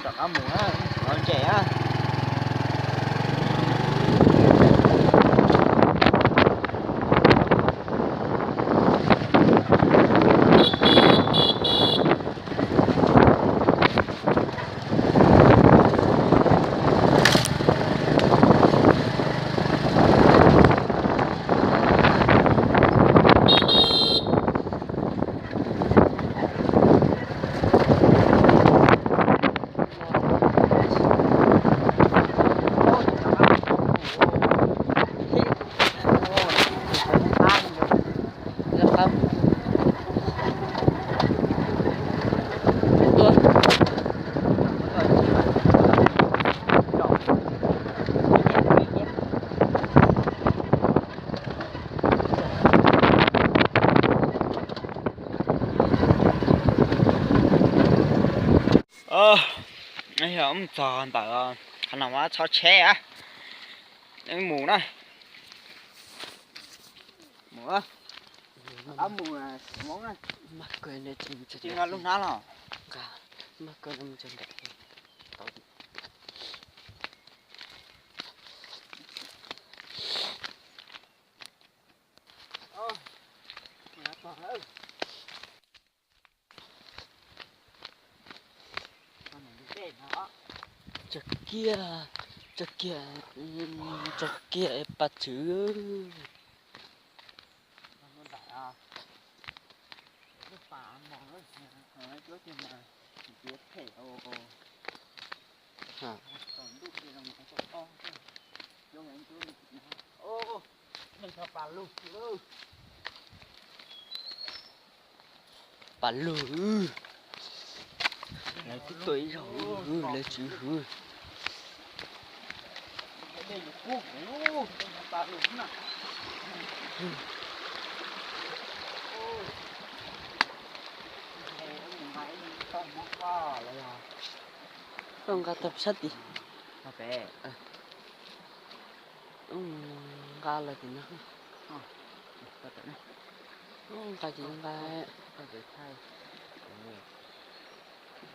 Chọn áo mũ á, con trẻ á. Anh hiểu ông tròn bảo khả năng hóa cho che á. Em mù này. Mù á. Áo mù là món này. Mắc cười lên trên chân. Chỉ là lúc nào nào. Cả mắc cười lên chân đấy. Chắc kia bắt chữ. Hả? Bà lù. Lấy cái tuổi rồi, lấy chữ hư. Không có tập sắt đi. Cà phê. Ga là thì nó. Cái gì không cái. Cà phê thay.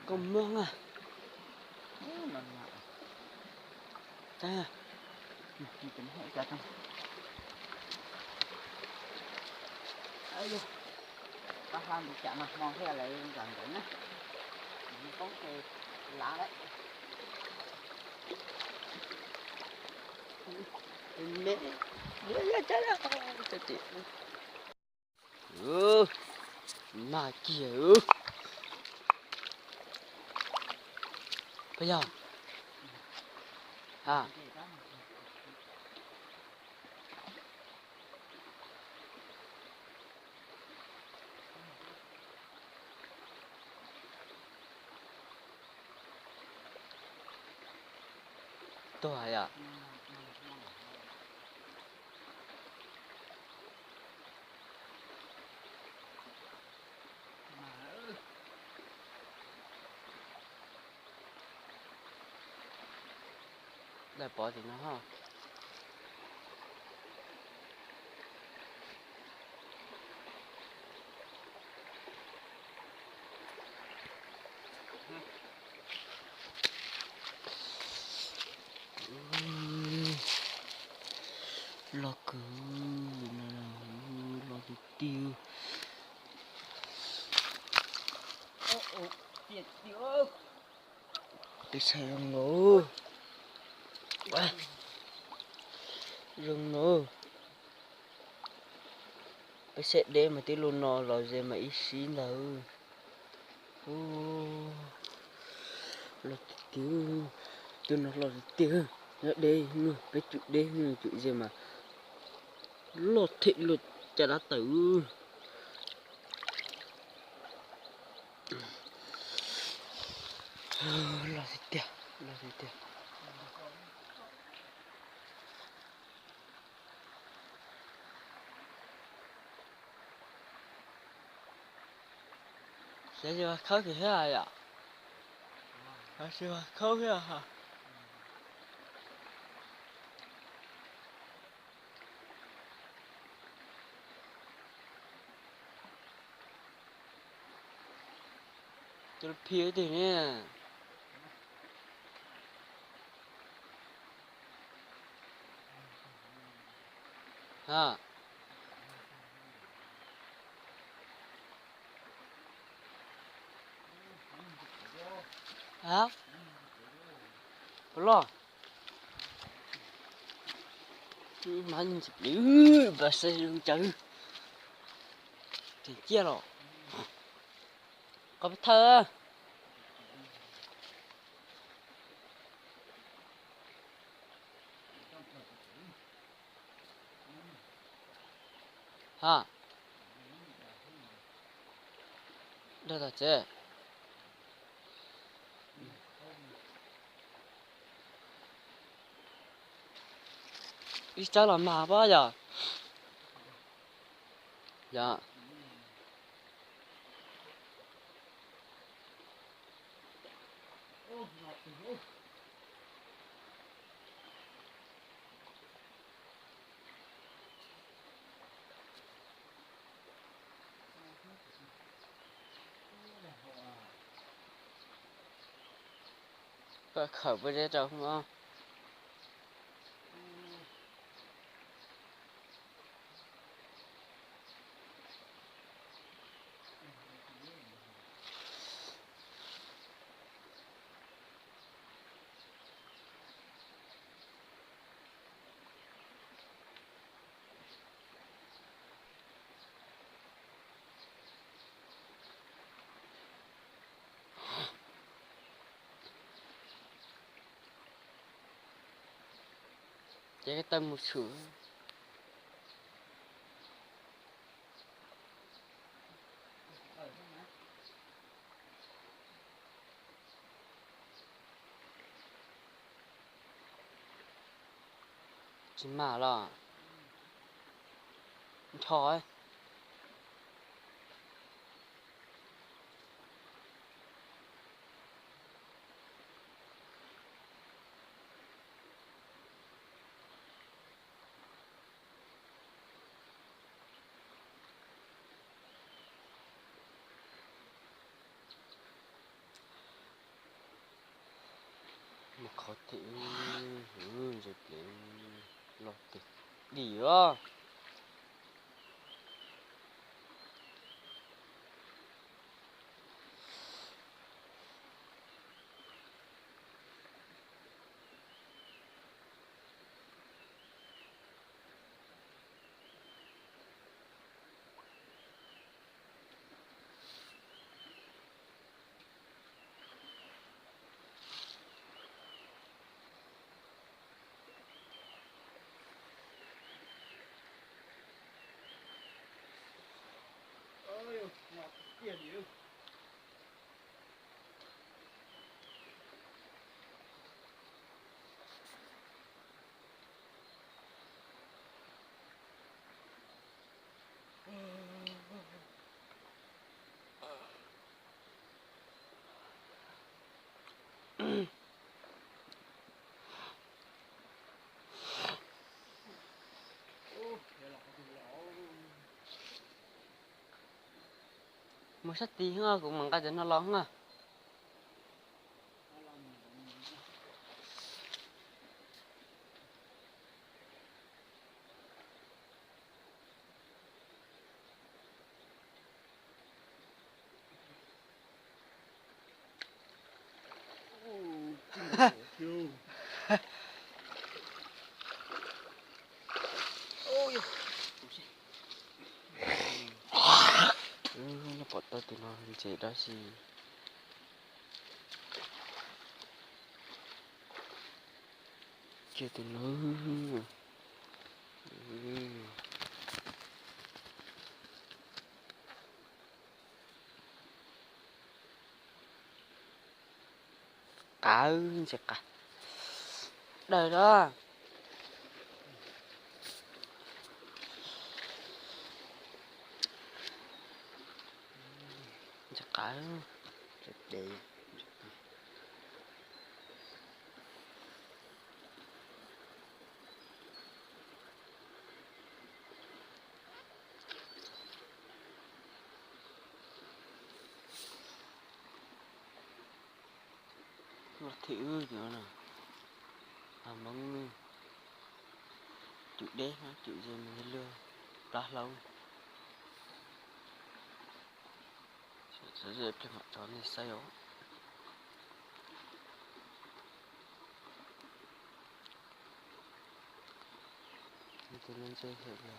Còn mương à. Đây à. Tính hệ ra không. Ayo. Các làm được chạm mà mong thế lại gần đến á. Có cái lá đấy. Mẹ ra chết rồi. Chết. Mà kìa. Bây giờ. À. Tôi à. Đây bỏ thì nó ha. Lo cứ lo đi tiêu. Đi xe ngủ. Rừng nữa. Cái xe đê mà tí luôn nó rồi gì mà ít xí đâu. Lo tiêu. Tôi nó lo tiêu. Nhớ đây nữa. Cái chữ đê nữa chữ gì mà. Lo thịt lụt chả đã tử. Lo thịt tiêu. Lo thịt tiêu. Sẽ chưa khóc thì thế này ạ. Chưa khóc thế hả? Tôi phía thì nè. ha hả lo mình giữ và xây dựng chữ thì chia rồi có biết thơ ha đây là chứ đi chơi làm mà bao giờ dạ có khởi với đây rồi không cái tâm một sự chỉ mà là thôi mà khó thì rồi đến lọt thì đi đó mà sắp tí ha cũng mang cái chân nó lóng à nó bỏ tao thì nó chỉ đó gì chưa từ nó cả sẽ cả đời đó sẽ cả để nó thiếu nữa nè à mong chữ đen á, chữ gì mình lừa ra lâu sẽ dẹp cho mặt tròn này say ố tôi lên chơi hết rồi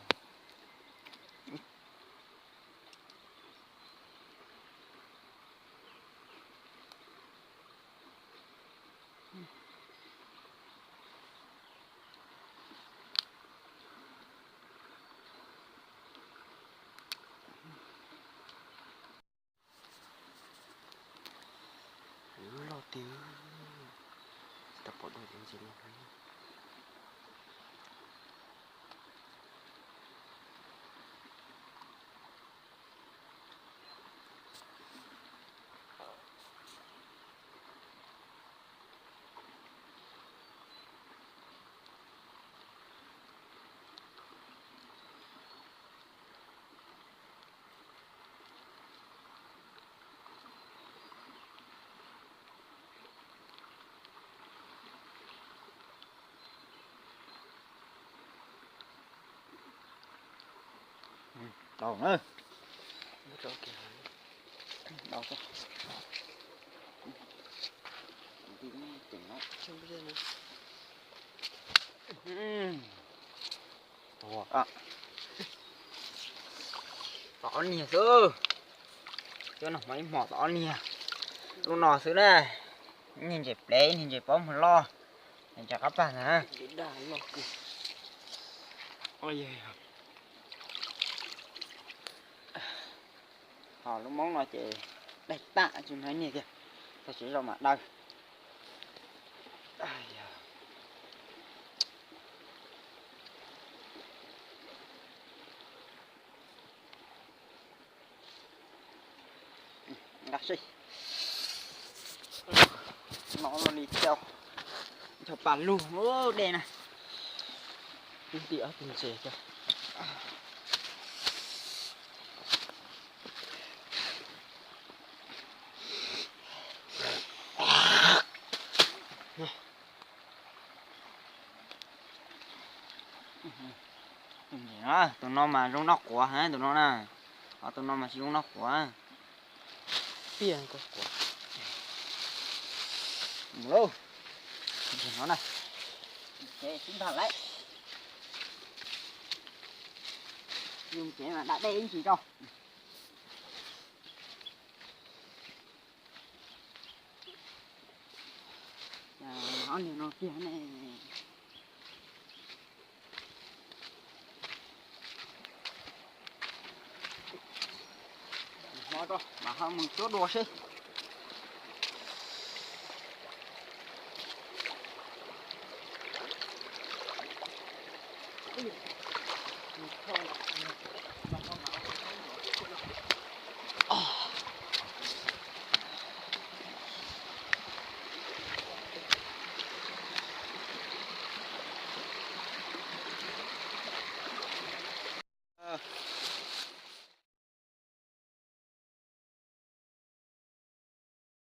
lo tiếng tập bộ đội đến gì này Đâu nữa. mất đâu kìa Đâu thôi. Đi tìm nó. không biết nữa À. tỏ nè sư cho nó mấy mỏ tỏ nè lúc nọ xứ này nhìn dẹp đấy nhìn dẹp bóng mà lo nhìn cho các bạn hả đá lo kìa ôi giời Họ lúc món nói chị đẹp tạ chứ nói nè kìa. Ta chỉ lo mà đâu. Ai da. Ngắt xí. Nó đi theo. Cho bàn luôn. Ô đây này. cái đĩa tình trẻ kìa Đó, tụi nó mà rung nóc của hả tụi nó nè. Tụi nó mà rung nóc của. tiền có quả Luôn. Nhìn nó này. Chế xin thật đấy. Dùng chế mà đã đen gì đâu. Nó nhiều nó kia này. Nó đó, mà không một chỗ đùa xí. Không.